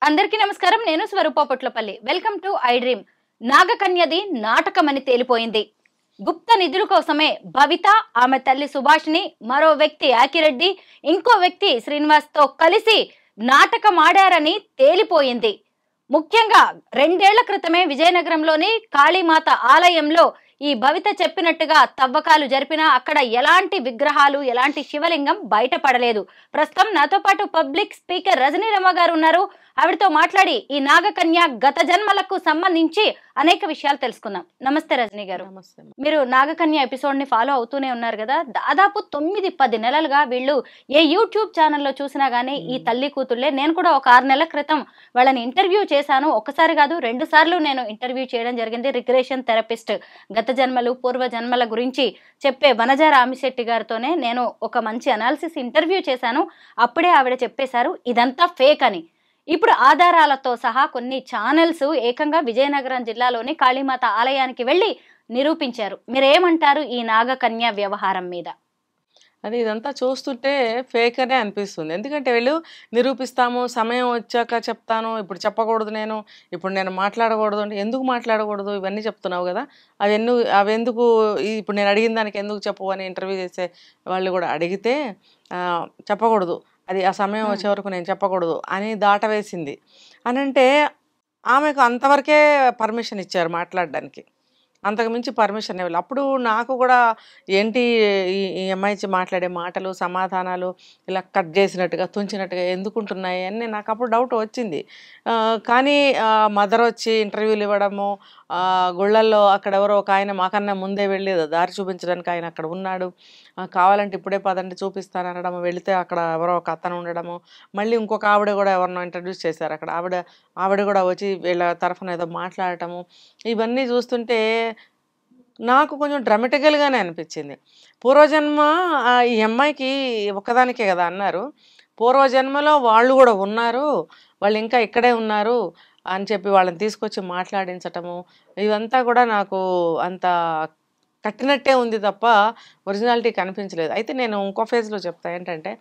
అందరికీ నమస్కారం. నేను Swaroopa Potlapalli. Welcome to I dream. నాగకన్యది నాటకమని తేలిపోయింది. గుప్త నిధుల కోసమే భవిత, ఆమె తల్లి సుభాషిణి, మరో వ్యక్తి ఆకిరెడ్డి, ఇంకో వ్యక్తి శ్రీనివాస్ తో కలిసి నాటకం ఆడారని తేలిపోయింది. ముఖ్యంగా 2 ఏళ్ల క్రితమే విజయనగరంలోని కాళీమాత ఆలయంలో ఈ భవిత చెప్పినట్టుగా తవ్వకాలు జరిపినా అక్కడ ఎలాంటి విగ్రహాలు, ఎలాంటి శివలింగం బయటపడలేదు. ప్రస్తుతం నాతో పాటు పబ్లిక్ స్పీకర్ రజనీ రమ గారు ఉన్నారు. ఆవిడతో మాట్లాడి ఈ నాగకన్య గత జన్మలకు సంబంధించి అనేక విషయాలు తెలుసుకుందాం. నమస్తే రజనీ గారు. నమస్తే. మీరు నాగకన్య ఎపిసోడ్ ని ఫాలో అవుతూనే ఉన్నారు కదా. దాదాపు 9-10 నెలలుగా వీళ్ళు ఏ యూట్యూబ్ ఛానల్లో చూసినా గానీ ఈ తల్లి కూతుళ్లే. నేను కూడా ఒక 6 నెలల క్రితం వాళ్ళని ఇంటర్వ్యూ చేశాను. ఒకసారి కాదు 2 సార్లు నేను ఇంటర్వ్యూ చేయడం జరిగింది. రిగ్రెషన్ థెరపిస్ట్, గత జన్మలు పూర్వ జన్మల గురించి చెప్పే వనజ రామిశెట్టి గారితోనే నేను ఒక మంచి అనాలిసిస్ ఇంటర్వ్యూ చేశాను. అప్పుడే ఆవిడ చెప్పేశారు ఇదంతా ఫేక్ అని. ఇప్పుడు ఆధారాలతో సహా కొన్ని ఛానల్స్ ఏకంగా విజయనగరం జిల్లాలోని కాళీమాత ఆలయానికి వెళ్ళి నిరూపించారు. మీరేమంటారు ఈ నాగకన్య వ్యవహారం మీద? అది ఇదంతా చూస్తుంటే ఫేక్ అనే అనిపిస్తుంది. ఎందుకంటే వీళ్ళు నిరూపిస్తాము, సమయం వచ్చాక చెప్తాను, ఇప్పుడు చెప్పకూడదు, ఇప్పుడు నేను మాట్లాడకూడదు అంటే ఎందుకు మాట్లాడకూడదు ఇవన్నీ చెప్తున్నావు కదా, అవెందుకు ఇప్పుడు నేను అడిగిన దానికి ఎందుకు చెప్పు అని ఇంటర్వ్యూ చేసే వాళ్ళు కూడా అడిగితే చెప్పకూడదు, అది ఆ సమయం వచ్చే వరకు నేను చెప్పకూడదు అని దాటవేసింది అని అంటే ఆమెకు అంతవరకే పర్మిషన్ ఇచ్చారు మాట్లాడడానికి, అంతకుమించి పర్మిషన్ ఇవ్వాలి. అప్పుడు నాకు కూడా ఏంటి ఈ అమ్మాయి మాట్లాడే మాటలు, సమాధానాలు ఇలా కట్ చేసినట్టుగా, తుంచినట్టుగా ఎందుకుంటున్నాయి అని నాకు అప్పుడు డౌట్ వచ్చింది. కానీ మదర్ వచ్చి ఇంటర్వ్యూలు ఇవ్వడము, గుళ్ళల్లో అక్కడ ఎవరో ఒక ఆయన మాకన్నా ముందే వెళ్ళి దారి చూపించడానికి ఆయన అక్కడ ఉన్నాడు, కావాలంటే ఇప్పుడే పదండి చూపిస్తాను అనడము, వెళితే అక్కడ ఎవరో ఒక అతను ఉండడము, మళ్ళీ ఇంకొక ఆవిడ కూడా ఎవరినో ఇంట్రడ్యూస్ చేశారు అక్కడ, ఆవిడ కూడా వచ్చి వీళ్ళ తరఫున ఏదో మాట్లాడటము, ఇవన్నీ చూస్తుంటే నాకు కొంచెం డ్రామాటికల్గానే అనిపించింది. పూర్వజన్మ ఈ అమ్మాయికి ఒక్కదానికే కదా అన్నారు, పూర్వజన్మలో వాళ్ళు కూడా ఉన్నారు, వాళ్ళు ఇంకా ఇక్కడే ఉన్నారు అని చెప్పి వాళ్ళని తీసుకొచ్చి మాట్లాడించటము, ఇవంతా కూడా నాకు అంత కట్టినట్టే ఉంది తప్ప ఒరిజినాలిటీ కనిపించలేదు. అయితే నేను ఇంకో ఫేజ్లో చెప్తా ఏంటంటే,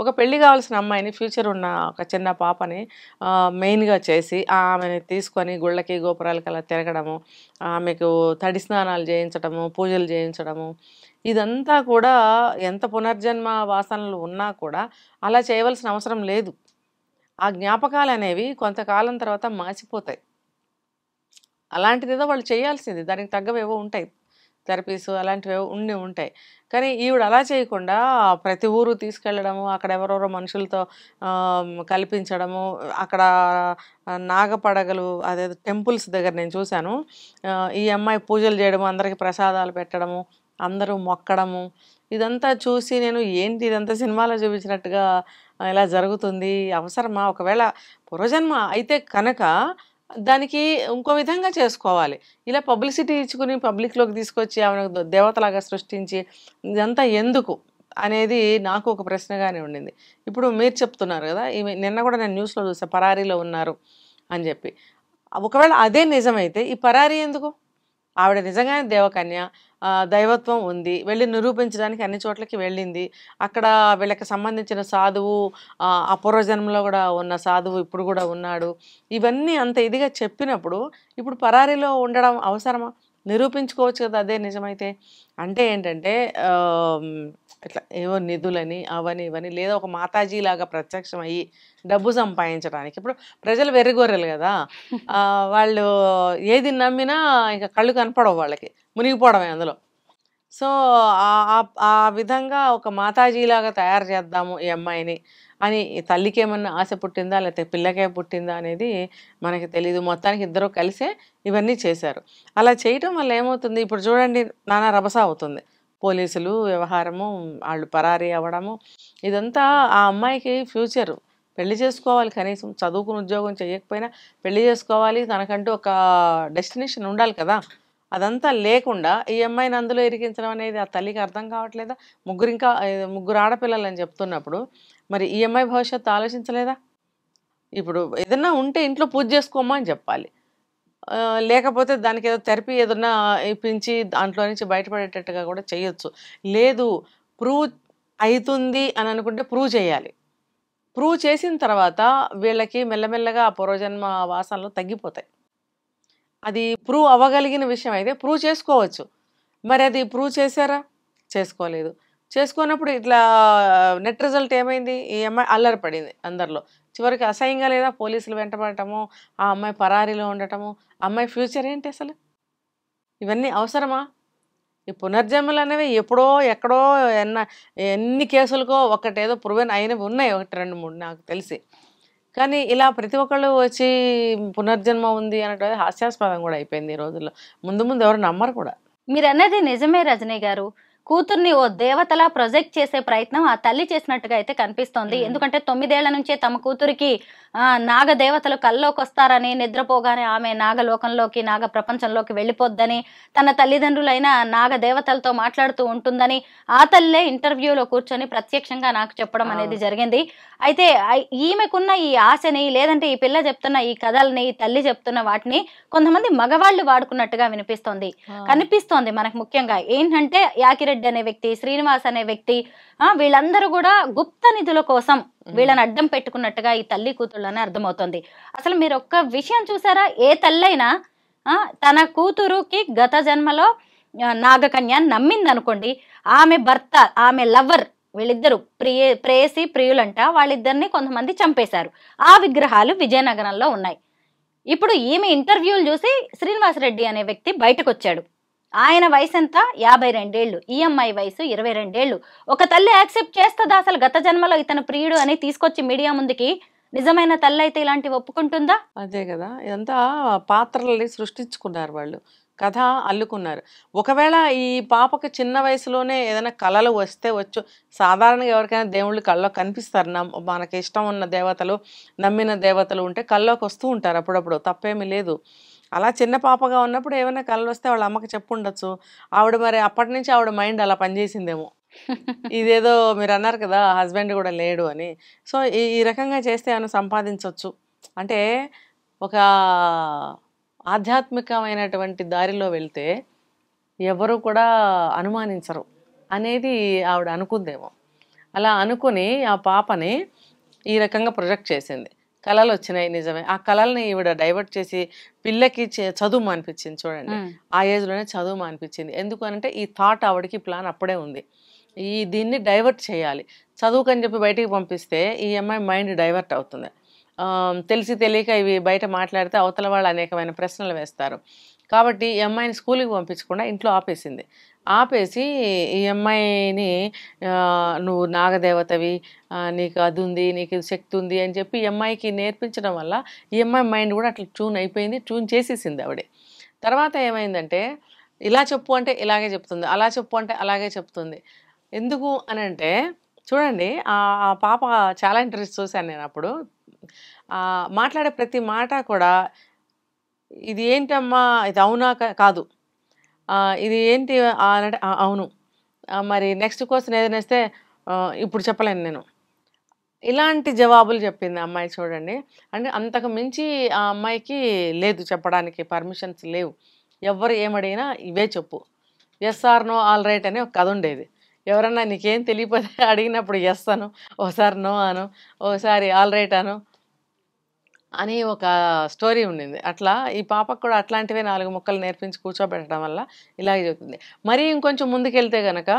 ఒక పెళ్లి కావాల్సిన అమ్మాయిని, ఫ్యూచర్ ఉన్న ఒక చిన్న పాపని మెయిన్గా చేసి ఆమెని తీసుకొని గుళ్ళకి గోపురాలకి అలా తిరగడము, ఆమెకు తడి స్నానాలు చేయించడము, పూజలు చేయించడము, ఇదంతా కూడా ఎంత పునర్జన్మ వాసనలు ఉన్నా కూడా అలా చేయవలసిన అవసరం లేదు. ఆ జ్ఞాపకాలు అనేవి కొంతకాలం తర్వాత మాసిపోతాయి. అలాంటిదేదో వాళ్ళు చేయాల్సింది, దానికి తగ్గవేవో ఉంటాయి, థెరపీస్ అలాంటివి ఉంటాయి. కానీ ఈవిడ అలా చేయకుండా ప్రతి ఊరు తీసుకెళ్ళడము, అక్కడ ఎవరెవరో మనుషులతో కల్పించడము, అక్కడ నాగపడగలు అదే టెంపుల్స్ దగ్గర నేను చూశాను, ఈ అమ్మాయి పూజలు చేయడము, అందరికీ ప్రసాదాలు పెట్టడము, అందరూ మొక్కడము, ఇదంతా చూసి నేను ఏంటి ఇదంతా సినిమాలో చూపించినట్టుగా ఇలా జరుగుతుంది, అవసరమా? ఒకవేళ పూర్వజన్మ అయితే కనుక దానికి ఇంకో విధంగా చేసుకోవాలి. ఇలా పబ్లిసిటీ ఇచ్చుకుని పబ్లిక్లోకి తీసుకొచ్చి ఆమెను దేవతలాగా సృష్టించి ఇదంతా ఎందుకు అనేది నాకు ఒక ప్రశ్నగానే ఉండింది. ఇప్పుడు మీరు చెప్తున్నారు కదా, నిన్న కూడా నేను న్యూస్లో చూసా పరారీలో ఉన్నారు అని చెప్పి. ఒకవేళ అదే నిజమైతే ఈ పరారీ ఎందుకు? ఆవిడ నిజంగానే దేవకన్య, దైవత్వం ఉంది, వెళ్ళి నిరూపించడానికి అన్ని చోట్లకి వెళ్ళింది, అక్కడ వీళ్ళకి సంబంధించిన సాధువు, అపూర్వజన్మలో కూడా ఉన్న సాధువు ఇప్పుడు కూడా ఉన్నాడు, ఇవన్నీ అంత ఇదిగా చెప్పినప్పుడు ఇప్పుడు పరారీలో ఉండడం అవసరమా? నిరూపించుకోవచ్చు కదా అదే నిజమైతే. అంటే ఏంటంటే ఇట్లా ఏవో నిధులని అవని ఇవని, లేదా ఒక మాతాజీలాగా ప్రత్యక్షం అయ్యి డబ్బు సంపాదించడానికి. ఇప్పుడు ప్రజలు వెర్రిగొర్రెలు కదా, వాళ్ళు ఏది నమ్మినా ఇంకా కళ్ళు కనపడవు, వాళ్ళకి మునిగిపోవడమే అందులో. సో ఆ విధంగా ఒక మాతాజీలాగా తయారు చేద్దాము ఈ అమ్మాయిని అని తల్లికి ఏమన్నా ఆశ పుట్టిందా లేకపోతే పిల్లకే పుట్టిందా అనేది మనకి తెలియదు. మొత్తానికి ఇద్దరు కలిసే ఇవన్నీ చేశారు. అలా చేయటం వల్ల ఏమవుతుంది, ఇప్పుడు చూడండి నానా రభస అవుతుంది, పోలీసులు వ్యవహారము, వాళ్ళు పరారీ అవ్వడము, ఇదంతా ఆ అమ్మాయికి ఫ్యూచరు. పెళ్లి చేసుకోవాలి, కనీసం చదువుకుని ఉద్యోగం చేయకపోయినా పెళ్లి చేసుకోవాలి, తనకంటూ ఒక డెస్టినేషన్ ఉండాలి కదా, అదంతా లేకుండా ఈ అమ్మాయిని అందులో ఇరికించడం అనేది ఆ తల్లికి అర్థం కావట్లేదా? ముగ్గురు ఆడపిల్లలు అని చెప్తున్నప్పుడు మరి ఈ అమ్మాయి భవిష్యత్తు ఆలోచించలేదా? ఇప్పుడు ఏదన్నా ఉంటే ఇంట్లో పూజ చేసుకోమా అని చెప్పాలి, లేకపోతే దానికి ఏదో థెరపీ ఏదన్నా ఇప్పించి దాంట్లో నుంచి బయటపడేటట్టుగా కూడా చేయొచ్చు. లేదు, ప్రూవ్ అవుతుంది అని అనుకుంటే ప్రూవ్ చేయాలి. ప్రూవ్ చేసిన తర్వాత వీళ్ళకి మెల్లమెల్లగా ఆ పూర్వజన్మ వాసనలు తగ్గిపోతాయి. అది ప్రూవ్ అవ్వగలిగిన విషయం అయితే ప్రూవ్ చేసుకోవచ్చు. మరి అది ప్రూవ్ చేశారా? చేసుకోలేదు. చేసుకోనప్పుడు ఇట్లా నెట్ రిజల్ట్ ఏమైంది? ఈ అమ్మాయి అల్లరి పడింది అందరిలో. చివరికి అసహ్యంగా లేదా పోలీసులు వెంటపడటము, ఆ అమ్మాయి పరారీలో ఉండటము, అమ్మాయి ఫ్యూచర్ ఏంటి అసలు? ఇవన్నీ అవసరమా? ఈ పునర్జన్మలు అనేవి ఎప్పుడో ఎక్కడో ఎన్ని కేసులకో ఒకటేదో ప్రూవెన్ అయినవి ఉన్నాయి, 1, 2, 3 నాకు తెలిసి. కానీ ఇలా ప్రతి ఒక్కళ్ళు వచ్చి పునర్జన్మ ఉంది అనటం హాస్యాస్పదం కూడా అయిపోయింది ఈ రోజుల్లో. ముందు ముందు ఎవరు నమ్మరు కూడా. మీరన్నది నిజమే రజనీ గారు. కూతుర్ని ఓ దేవతలా ప్రొజెక్ట్ చేసే ప్రయత్నం ఆ తల్లి చేసినట్టుగా అయితే కనిపిస్తోంది. ఎందుకంటే 9 ఏళ్ల నుంచే తమ కూతురికి నాగ దేవతలు కల్లోకి వస్తారని, నిద్రపోగానే ఆమె నాగలోకంలోకి, నాగ ప్రపంచంలోకి వెళ్ళిపోద్దని, తన తల్లిదండ్రులైన నాగ దేవతలతో మాట్లాడుతూ ఉంటుందని ఆ తల్లే ఇంటర్వ్యూలో కూర్చొని ప్రత్యక్షంగా నాకు చెప్పడం అనేది జరిగింది. అయితే ఈమెకున్న ఈ ఆశని, లేదంటే ఈ పిల్ల చెప్తున్న ఈ కథల్ని, ఈ తల్లి చెప్తున్న వాటిని కొంతమంది మగవాళ్ళు వాడుకున్నట్టుగా కనిపిస్తోంది మనకు. ముఖ్యంగా ఏంటంటే యాకిరెడ్డి అనే వ్యక్తి, శ్రీనివాస్ అనే వ్యక్తి, వీళ్ళందరూ కూడా గుప్త నిధుల కోసం వీళ్ళని అడ్డం పెట్టుకున్నట్టుగా ఈ తల్లి కూతుళ్ళని అర్థమవుతుంది. అసలు మీరు ఒక్క విషయం చూసారా? ఏ తల్లైనా తన కూతురుకి గత జన్మలో నాగకన్య నమ్మింది అనుకోండి, ఆమె భర్త, ఆమె లవర్, వీళ్ళిద్దరు ప్రేయసి ప్రియులంట, వాళ్ళిద్దరిని కొంతమంది చంపేశారు. ఆ విగ్రహాలు విజయనగరంలో ఉన్నాయి. ఇప్పుడు ఈమె ఇంటర్వ్యూలు చూసి శ్రీనివాసరెడ్డి అనే వ్యక్తి బయటకు వచ్చాడు. ఆయన వయసు ఎంత? 52 ఏళ్ళు. ఈ అమ్మాయి వయసు 22 ఏళ్ళు. ఒక తల్లి యాక్సెప్ట్ చేస్తుందా అసలు గత జన్మలో ఇతను ప్రియుడు అని తీసుకొచ్చి మీడియా ముందుకి? నిజమైన తల్లి అయితే ఇలాంటివి ఒప్పుకుంటుందా? అదే కదా, ఇదంతా పాత్రల్ని సృష్టించుకున్నారు వాళ్ళు, కథ అల్లుకున్నారు. ఒకవేళ ఈ పాపకు చిన్న వయసులోనే ఏదైనా కళలు వస్తే వచ్చు. సాధారణంగా ఎవరికైనా దేవుళ్ళు కళ్ళలో కనిపిస్తారు. మనకి ఇష్టం ఉన్న దేవతలు, నమ్మిన దేవతలు ఉంటే కళ్ళలోకి వస్తూ ఉంటారు అప్పుడప్పుడు, తప్పేమీ లేదు. అలా చిన్న పాపగా ఉన్నప్పుడు ఏమైనా కళ్ళు వస్తే వాళ్ళ అమ్మకి చెప్పుండొచ్చు. ఆవిడ మరి అప్పటి నుంచి ఆవిడ మైండ్ అలా పనిచేసిందేమో. ఇదేదో మీరు అన్నారు కదా హస్బెండ్ కూడా లేడు అని. సో ఈ రకంగా చేస్తే ఏమైనా సంపాదించవచ్చు అంటే, ఒక ఆధ్యాత్మికమైనటువంటి దారిలో వెళ్తే ఎవరు కూడా అనుమానించరు అనేది ఆవిడ అనుకుందేమో. అలా అనుకుని ఆ పాపని ఈ రకంగా ప్రొజెక్ట్ చేసింది. కళలు వచ్చినాయి నిజమే. ఆ కళల్ని ఈవిడ డైవర్ట్ చేసి పిల్లకి చదువు మానిపించింది. చూడండి, ఆ ఏజ్లోనే చదువు మానిపించింది. ఎందుకు అనంటే ఈ థాట్ ఆవిడకి ప్లాన్ అప్పుడే ఉంది. దీన్ని డైవర్ట్ చేయాలి. చదువుకని చెప్పి బయటికి పంపిస్తే ఈ అమ్మాయి మైండ్ డైవర్ట్ అవుతుంది. తెలిసి తెలియక ఇవి బయట మాట్లాడితే అవతల వాళ్ళు అనేకమైన ప్రశ్నలు వేస్తారు. కాబట్టి ఈ అమ్మాయిని స్కూల్కి పంపించకుండా ఇంట్లో ఆపేసింది. ఆపేసి ఈ అమ్మాయిని నువ్వు నాగదేవతవి, నీకు అది ఉంది, నీకు శక్తి ఉంది అని చెప్పి ఈ అమ్మాయికి నేర్పించడం వల్ల ఈ అమ్మాయి మైండ్ కూడా అట్లా ట్యూన్ అయిపోయింది. ట్యూన్ చేసేసింది ఆవిడే. తర్వాత ఏమైందంటే, ఇలా చెప్పు అంటే ఇలాగే చెప్తుంది, అలా చెప్పు అంటే అలాగే చెప్తుంది. ఎందుకు అని అంటే చూడండి, ఆ పాప చాలా ఇంట్రెస్ట్ చూశాను నేను అప్పుడు. మాట్లాడే ప్రతి మాట కూడా, ఇది ఏంటమ్మా, ఇది అవునా కాదు, ఇది ఏంటి అంటే అవును, మరి నెక్స్ట్ క్వశ్చన్ ఏదైనా ఇస్తే ఇప్పుడు చెప్పలేను నేను, ఇలాంటి జవాబులు చెప్పింది అమ్మాయి. చూడండి, అంటే అంతకు మించి ఆ అమ్మాయికి లేదు చెప్పడానికి, పర్మిషన్స్ లేవు. ఎవరు ఏమడిగినా ఇవే చెప్పు, yes or no all right అని ఒక కథ ఉండేది. ఎవరన్నా నీకేం తెలియకపోతే అడిగినప్పుడు ఎస్ అను, ఓసారి నో అను, ఓసారి ఆల్ రైట్ అను అని ఒక స్టోరీ ఉండింది. అట్లా ఈ పాపకు కూడా అట్లాంటివే 4 ముక్కలు నేర్పించి కూర్చోబెట్టడం వల్ల ఇలాగే చెప్తుంది. మరీ ఇంకొంచెం ముందుకెళ్తే కనుక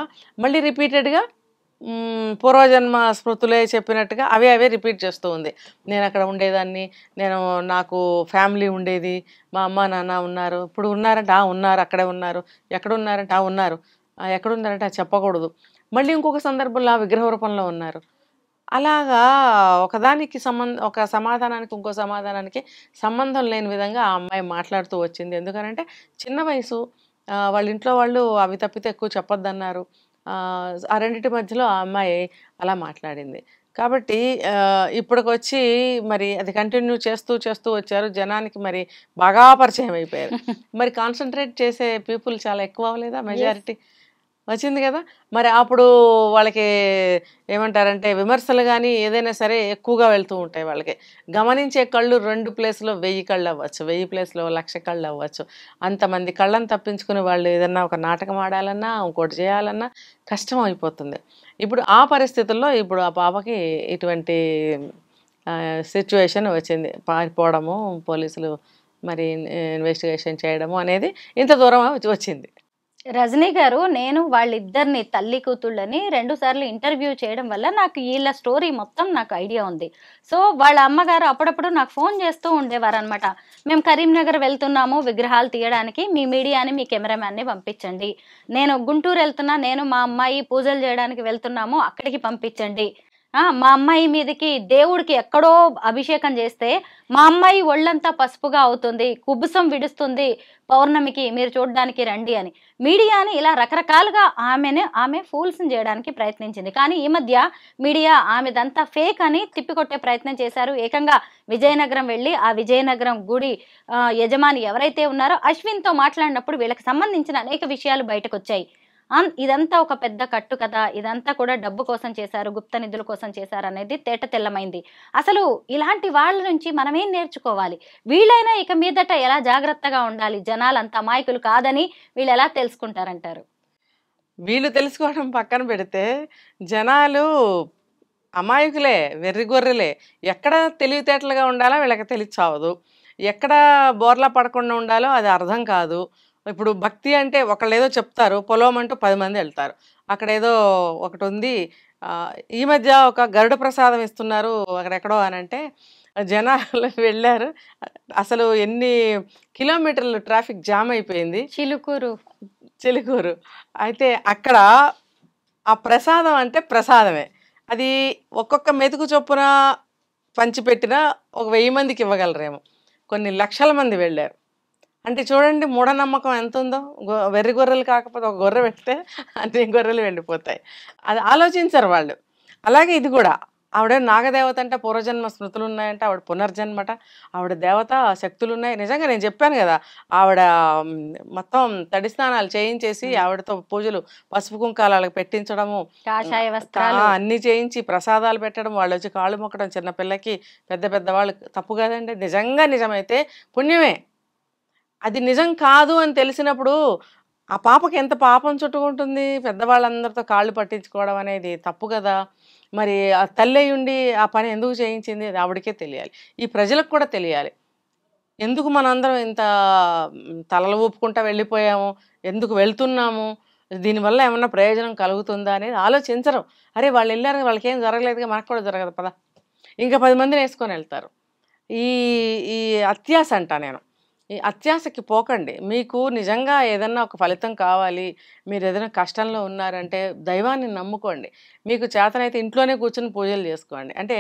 మళ్ళీ రిపీటెడ్గా పూర్వజన్మ స్మృతులే చెప్పినట్టుగా అవే రిపీట్ చేస్తూ ఉంది. నేను అక్కడ ఉండేదాన్ని, నాకు ఫ్యామిలీ ఉండేది, మా అమ్మ నాన్న ఉన్నారు, ఇప్పుడు ఉన్నారంటే ఉన్నారు, అక్కడే ఉన్నారు, ఎక్కడ ఉన్నారంటే ఉన్నారు, ఎక్కడున్నారంటే చెప్పకూడదు, మళ్ళీ ఇంకొక సందర్భంలో ఆ విగ్రహ రూపంలో ఉన్నారు. అలాగా ఒకదానికి ఒక సమాధానానికి ఇంకో సమాధానానికి సంబంధం లేని విధంగా ఆ అమ్మాయి మాట్లాడుతూ వచ్చింది. ఎందుకనంటే చిన్న వయసు, వాళ్ళ ఇంట్లో వాళ్ళు అవి తప్పితే ఎక్కువ చెప్పొద్దన్నారు. ఆ రెండింటి మధ్యలో ఆ అమ్మాయి అలా మాట్లాడింది. కాబట్టి ఇప్పటికొచ్చి మరి అది కంటిన్యూ చేస్తూ వచ్చారు. జనానికి మరి బాగా పరిచయం అయిపోయారు. మరి కాన్సన్ట్రేట్ చేసే పీపుల్ చాలా ఎక్కువ అవ్వలేదా? మెజారిటీ వచ్చింది కదా. మరి అప్పుడు వాళ్ళకి ఏమంటారంటే విమర్శలు కానీ ఏదైనా సరే ఎక్కువగా వెళ్తూ ఉంటాయి. వాళ్ళకి గమనించే కళ్ళు 2 ప్లేస్లో 1000 కళ్ళు అవ్వచ్చు, 1000 ప్లేస్లో 1,00,000 కళ్ళు అవ్వచ్చు. అంతమంది కళ్ళని తప్పించుకుని వాళ్ళు ఏదన్నా ఒక నాటకం ఆడాలన్నా ఇంకోటి చేయాలన్నా కష్టం అయిపోతుంది. ఇప్పుడు ఆ పరిస్థితుల్లో ఇప్పుడు ఆ పాపకి ఇటువంటి సిచ్యువేషన్ వచ్చింది. పారిపోవడము, పోలీసులు మరి ఇన్వెస్టిగేషన్ చేయడము అనేది ఇంత దూరం వచ్చింది. రజనీ గారు, నేను వాళ్ళిద్దరిని తల్లి కూతుళ్ళని 2 సార్లు ఇంటర్వ్యూ చేయడం వల్ల నాకు వీళ్ళ స్టోరీ మొత్తం నాకు ఐడియా ఉంది. సో వాళ్ళ అమ్మగారు అప్పుడప్పుడు నాకు ఫోన్ చేస్తూ ఉండేవారనమాట. మేము కరీంనగర్ వెళ్తున్నాము విగ్రహాలు తీయడానికి, మీ మీడియాని మీ కెమెరామ్యాన్ని పంపించండి. నేను గుంటూరు వెళ్తున్నా, నేను మా అమ్మాయి పూజలు చేయడానికి వెళ్తున్నాము, అక్కడికి పంపించండి. మా అమ్మాయి మీదకి దేవుడికి ఎక్కడో అభిషేకం చేస్తే మా అమ్మాయి ఒళ్ళంతా పసుపుగా అవుతుంది, కుబుసం విడుస్తుంది, పౌర్ణమికి మీరు చూడడానికి రండి అని మీడియాని ఇలా రకరకాలుగా ఆమె ఫూల్స్ చేయడానికి ప్రయత్నించింది. కానీ ఈ మధ్య మీడియా ఆమెదంతా ఫేక్ అని తిప్పికొట్టే ప్రయత్నం చేశారు. ఏకంగా విజయనగరం వెళ్ళి ఆ విజయనగరం గుడి యజమాని ఎవరైతే ఉన్నారో అశ్విన్తో మాట్లాడినప్పుడు వీళ్ళకి సంబంధించిన అనేక విషయాలు బయటకు వచ్చాయి. ఇదంతా ఒక పెద్ద కట్టు కథ, ఇదంతా కూడా డబ్బు కోసం చేశారు, గుప్త నిధుల కోసం చేశారు అనేది తేట తెల్లమైంది. అసలు ఇలాంటి వాళ్ళ నుంచి మనం ఏం నేర్చుకోవాలి? వీళ్ళైనా ఇక మీదట ఎలా జాగ్రత్తగా ఉండాలి? జనాలు అంత అమాయకులు కాదని వీళ్ళు ఎలా తెలుసుకుంటారంటారు? వీళ్ళు తెలుసుకోవడం పక్కన పెడితే జనాలు అమాయకులే, వెర్రిగొర్రెలే. ఎక్కడ తెలివితేటలుగా ఉండాలో వీళ్ళకి తెలియచావదు, ఎక్కడ బోర్లా పడకుండా ఉండాలో అది అర్థం కాదు. ఇప్పుడు భక్తి అంటే ఒకళ్ళేదో చెప్తారు, పొలం అంటూ 10 మంది వెళ్తారు. అక్కడేదో ఒకటి ఉంది. ఈ మధ్య ఒక గరుడ ప్రసాదం ఇస్తున్నారు అక్కడెక్కడో అని అంటే జనాలు వెళ్ళారు. అసలు ఎన్ని కిలోమీటర్లు ట్రాఫిక్ జామ్ అయిపోయింది. చిలుకూరు. అయితే అక్కడ ఆ ప్రసాదం అంటే ప్రసాదమే. అది ఒక్కొక్క మెతుకు చొప్పున పంచిపెట్టినా ఒక 1000 మందికి ఇవ్వగలరేమో. కొన్ని లక్షల మంది వెళ్ళారు. అంటే చూడండి మూఢనమ్మకం ఎంత ఉందో. వెర్రి గొర్రెలు కాకపోతే ఒక గొర్రె పెడితే అన్ని గొర్రెలు వెళ్ళిపోతాయి. అది ఆలోచించరు వాళ్ళు. అలాగే ఇది కూడా ఆవిడ నాగదేవత అంటే పూర్వజన్మ స్మృతులు ఉన్నాయంట, ఆవిడ పునర్జన్మట, ఆవిడ దేవత శక్తులు ఉన్నాయి. నిజంగా నేను చెప్పాను కదా, ఆవిడ మొత్తం తడి స్నానాలు చేయించేసి ఆవిడతో పూజలు పసుపు కుంకాలకు పెట్టించడము, అన్ని చేయించి ప్రసాదాలు పెట్టడం, వాళ్ళు వచ్చి కాళ్ళు మొక్కడం, చిన్నపిల్లకి పెద్ద పెద్ద వాళ్ళు. తప్పు కదండి, నిజంగా నిజమైతే పుణ్యమే. అది నిజం కాదు అని తెలిసినప్పుడు ఆ పాపకి ఎంత పాపం చుట్టుకుంటుంది. పెద్దవాళ్ళందరితో కాళ్ళు పట్టించుకోవడం అనేది తప్పు కదా. మరి ఆ తల్లి ఉండి ఆ పని ఎందుకు చేయించింది అది ఆవిడకే తెలియాలి, ఈ ప్రజలకు కూడా తెలియాలి. ఎందుకు మనందరం ఇంత తలలు ఊపుకుంటా వెళ్ళిపోయాము, ఎందుకు వెళ్తున్నాము, దీనివల్ల ఏమన్నా ప్రయోజనం కలుగుతుందా అనేది ఆలోచించరు. అరే వాళ్ళు వెళ్ళారు, వాళ్ళకి ఏం జరగలేదుగా, మనకు కూడా జరగదు పదా, ఇంకా 10 మందిని వేసుకొని వెళ్తారు. ఈ ఈ అత్యాశ అంట నేను. ఈ అత్యాశకి పోకండి. మీకు నిజంగా ఏదన్నా ఒక ఫలితం కావాలి, మీరు ఏదైనా కష్టంలో ఉన్నారంటే దైవాన్ని నమ్ముకోండి. మీకు చేతనైతే ఇంట్లోనే కూర్చొని పూజలు చేసుకోండి. అంటే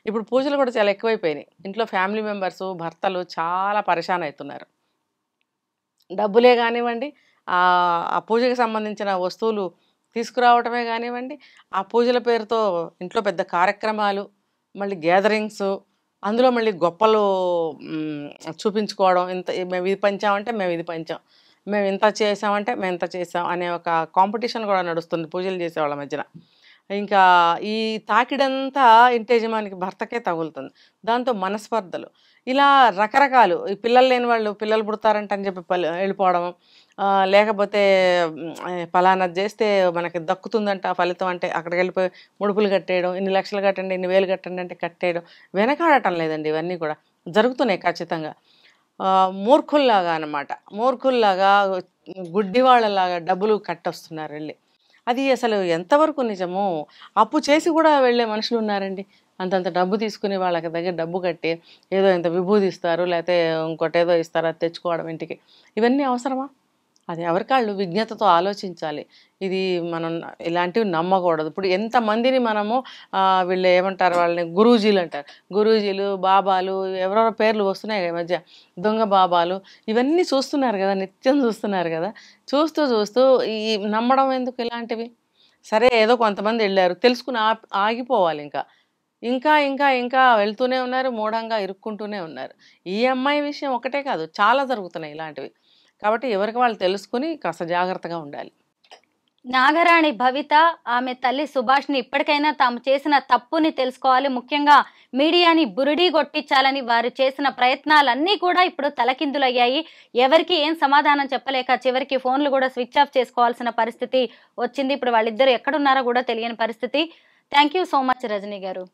ఇప్పుడు పూజలు కూడా చాలా ఎక్కువైపోయినాయి. ఇంట్లో ఫ్యామిలీ మెంబర్స్, భర్తలు చాలా పరేషాన్ అవుతున్నారు. డబ్బులే కానివ్వండి, ఆ పూజకి సంబంధించిన వస్తువులు తీసుకురావటమే కానివ్వండి, ఆ పూజల పేరుతో ఇంట్లో పెద్ద కార్యక్రమాలు, మళ్ళీ గ్యాదరింగ్స్, అందులో మళ్ళీ గొప్పలు చూపించుకోవడం. ఇంత మేము ఇది పంచామంటే మేము ఇది పంచాం, మేము ఇంత చేసామంటే మేము ఇంత చేసాం అనే ఒక కాంపిటీషన్ కూడా నడుస్తుంది పూజలు చేసే వాళ్ళ మధ్యన. ఇంకా ఈ తాకిడంతా ఇంటేజమానికి భర్తకే తగులుతుంది. దాంతో మనస్పర్ధలు, ఇలా రకరకాలు. ఈ పిల్లలు లేని వాళ్ళు పిల్లలు పుడతారంట అని చెప్పి వెళ్ళిపోవడం, లేకపోతే ఫలానా చేస్తే మనకి దక్కుతుందంట ఫలితం అంటే అక్కడికి వెళ్ళిపోయి ముడుపులు కట్టేయడం, ఇన్ని లక్షలు కట్టండి, ఇన్ని వేలు కట్టండి అంటే కట్టేయడం. వెనకాడటం లేదండి, ఇవన్నీ కూడా జరుగుతున్నాయి ఖచ్చితంగా. మూర్ఖుల్లాగా అనమాట, మూర్ఖుల్లాగా గుడ్డివాళ్ళలాగా డబ్బులు కట్టొస్తున్నారు వెళ్ళి. అది అసలు ఎంతవరకు నిజమో. అప్పు చేసి కూడా వెళ్ళే మనుషులు ఉన్నారండి. అంతంత డబ్బు తీసుకుని వాళ్ళకి దగ్గర డబ్బు కట్టి ఏదో ఇంత విభూది ఇస్తారు, లేకపోతే ఇంకోటి ఏదో ఇస్తారు, అది తెచ్చుకోవడం ఇంటికి. ఇవన్నీ అవసరమా? అది ఎవరికాళ్ళు విజ్ఞతతో ఆలోచించాలి. ఇది మనం ఇలాంటివి నమ్మకూడదు. ఇప్పుడు ఎంతమందిని మనము వీళ్ళు ఏమంటారు, వాళ్ళని గురూజీలు అంటారు. గురూజీలు, బాబాలు, ఎవరెవరో పేర్లు వస్తున్నాయి కదా ఈ మధ్య, దొంగ బాబాలు, ఇవన్నీ చూస్తున్నారు కదా, నిత్యం చూస్తున్నారు కదా. చూస్తూ ఈ నమ్మడం ఎందుకు ఇలాంటివి? సరే ఏదో కొంతమంది వెళ్ళారు, తెలుసుకుని ఆగిపోవాలి. ఇంకా ఇంకా ఇంకా వెళ్తూనే ఉన్నారు, మూఢంగా ఇరుక్కుంటూనే ఉన్నారు. ఈ అమ్మాయి విషయం ఒకటే కాదు, చాలా జరుగుతున్నాయి ఇలాంటివి. కాబట్టి ఎవరికి వాళ్ళు తెలుసుకుని కాస్త జాగ్రత్తగా ఉండాలి. నాగరాణి భవిత ఆమె తల్లి సుభాష్ని ఇప్పటికైనా తాము చేసిన తప్పుని తెలుసుకోవాలి. ముఖ్యంగా మీడియాని బురిడీ కొట్టించాలని వారు చేసిన ప్రయత్నాలన్నీ కూడా ఇప్పుడు తలకిందులయ్యాయి. ఎవరికి ఏం సమాధానం చెప్పలేక చివరికి ఫోన్లు కూడా స్విచ్ ఆఫ్ చేసుకోవాల్సిన పరిస్థితి వచ్చింది. ఇప్పుడు వాళ్ళిద్దరు ఎక్కడున్నారో కూడా తెలియని పరిస్థితి. Thank you so much Rajani గారు.